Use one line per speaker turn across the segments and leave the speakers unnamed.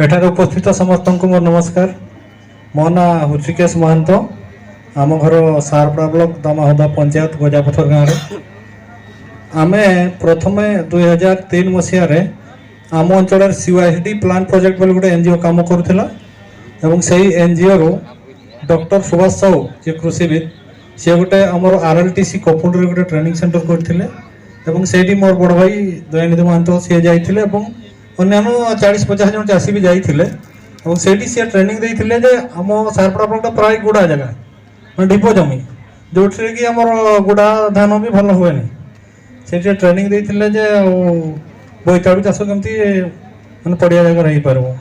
एठार उपस्थित समस्त को मोर नमस्कार। मो ना हृषिकेश महंत। आम घर सारपड़ा ब्लॉक दमाहुदा पंचायत गजापथर गाँव में आम प्रथम 2003 मसीह आम अंचल सीवाईडी प्लान प्रोजेक्ट बोले गोटे एनजीओ काम करूला से एनजीओ रु डॉक्टर सुभाष साहू जी कृषिविद सी गोटे आमर आरएलटीसी कपुल गोटे ट्रेनिंग सेंटर करते से मोर बड़ भाई दयानिधि महंत सी जाते अन्यान्य 40-50 जन चाषी भी जाते सी ट्रेनिंग देते आम सारपड़ा ब्लॉक प्राय गुड़ा जगह ढीप जमी जो कि आम गुड़ा धान भी भल हुए से ट्रेनिंग देते बोईताड़ू चाष कमी मैं पड़िया जगह हो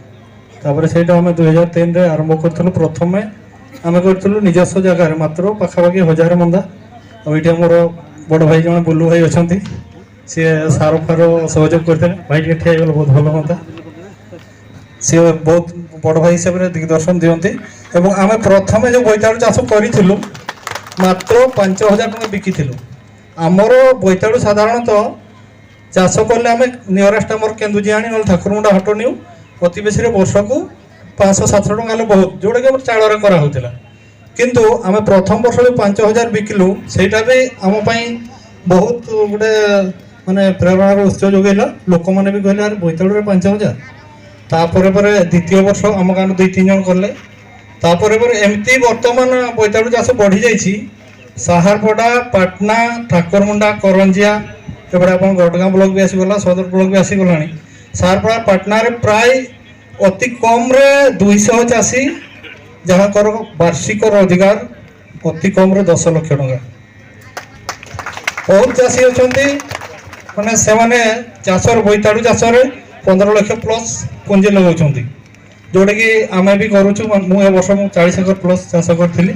पार से आम 2003 आरंभ करूँ। प्रथम आम करूँ निजस्व जगार मात्र पाखापाखि 1000 मंदा और ये मोर बड़ भाई जन बुलू भाई अच्छा सी सार फार सहयोग करते भाई टे ठिया बहुत भल हाँ सी बहुत बड़ भाई हिसाब से दिग्दर्शन दिखती आम प्रथम जो बोईताड़ू चाष करूँ मात्र 5000 टका बिकिलु। आमर बोईताड़ू साधारणतः चाष कले आम नियरेस्ट आम केन्दुजियाणी ना ठाकुरमुंडा हट निउ अति बेसी वर्ष को 500-700 टका बहुत जोटा कि चाल कराला किंतु आम प्रथम वर्ष जो 5000 बिकिलु सेटा भी आम बहुत गोटे माने प्रेरणार उत्स जोगेला लोक मैंने भी कहले यार बोईताड़ू 5000 तापर द्वितीय वर्ष आम गाँव 2-3 जन कले तापर एमती वर्तमान बोईताड़ू चाष बढ़ी जाइए साहारपड़ा पाटना ठाकुरमुंडा करंजिया एपटे आप गड़गाँ ब्लॉक भी आसीगला सदर ब्लॉक भी आसीगला साहारपड़ा पाटना प्राय अति कम रे 200 चाषी जहाँकर वार्षिक रोजगार अति कम रे 10 लाख टका बहुत चाषी अच्छा मैंने से मैंने चाषर बोईताड़ू चाष 15 लाख प्लस पुंजी लगाऊँ जोटा कि आम भी करुचु मुझे वर्ष 40 एकर प्लस चाष करी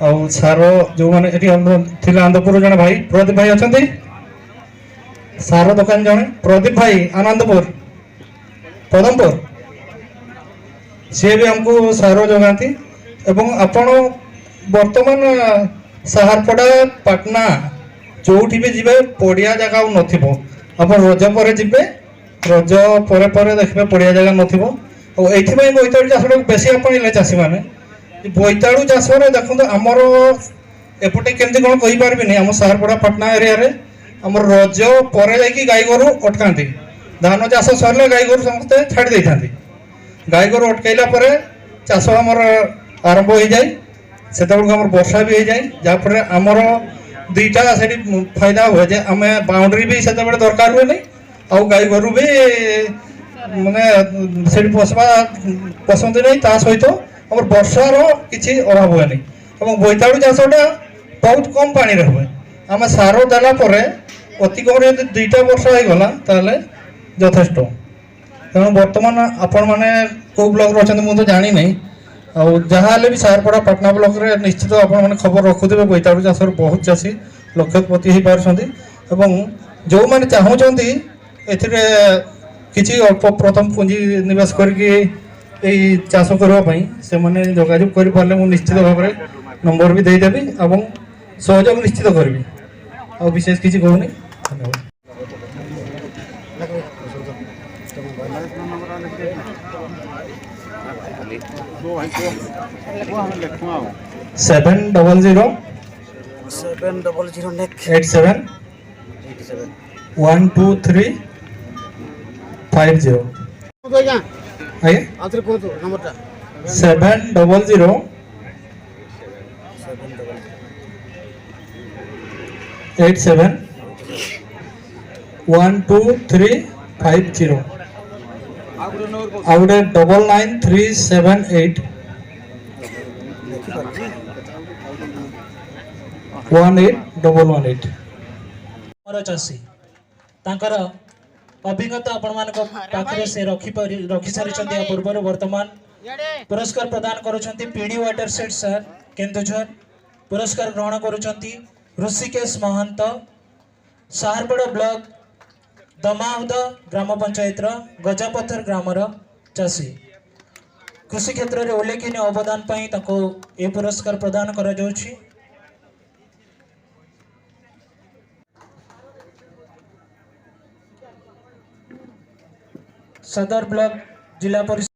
और सार जो मैंने थे आनंदपुर जन भाई प्रदीप भाई अच्छा सार दुकान जड़े प्रदीप भाई आनंदपुर पदमपुर सी भी आमको सार जगाती आपण बर्तमान साहारपड़ा पाटना जोठी भी जीवे पड़िया जगह नथिबो आप रज पर जीवे रज पर देखिए पड़िया जगह नथिबो और ये बोईताड़ू चाष बेसी आपणिले चाषी मैंने बोईताड़ू चाष देखो आमर एपटे केमती कौन कहींपारे आम साहारपड़ा पाटना एरिया रे आम रज पर गाई गोरु अटकाती धान चाष सरले गाई गोरु समस्ते छाड़ी था गाई गोरु अटकैला चाष आमर आरंभ हो जाए से वर्षा भी हो जाए जहाँफल आमर दुईटा से फायदा हुए जे आम बाउंड्री भी से दरकार हुए नहीं आउ गाई गोरु भी माने से पशा पसंद नहीं ता सहित आम वर्षार किसी अभाव हुए नहीं बोईताड़ू चाषटा बहुत कम पानी हुए आम सार देला अति कम दुईटा वर्ष होगला ताले यथेष्ट तेणु बर्तमान आपण मैंने कौ ब्लॉक अच्छा मुझे तो जानी नहीं जहाँ भी सारपड़ा पाटना ब्लॉक रे निश्चित आपने खबर रखुवे बोईताड़ू चाष बहुत चाषी लक्षपति हो पार्टी जो मैंने चाहूँगी किसी अल्प प्रथम पुंजी निवेश करके चाष करने से मैंने जोगाजोग कर पारे मुझे निश्चित भाव में नंबर भी देदेवी और सहयोग निश्चित करी और विशेष किसी कहूनी धन्यवाद। 700 87 123 50 700 87 123 50 आउटे 99378 18118
चाषी अभिज्ञता आपण से रखी सारी पूर्व वर्तमान पुरस्कार प्रदान करुँच PD watershed sir Keonjhar पुरस्कार ग्रहण करुँच ऋषिकेश महंत साहारपड़ा ब्लॉक दमाहुदा ग्राम पंचायत गजापथर ग्रामर चाषी कृषि क्षेत्र में उल्लेखनीय अवदान ये पुरस्कार प्रदान करा जाउछि। सदर ब्लॉक जिला परिषद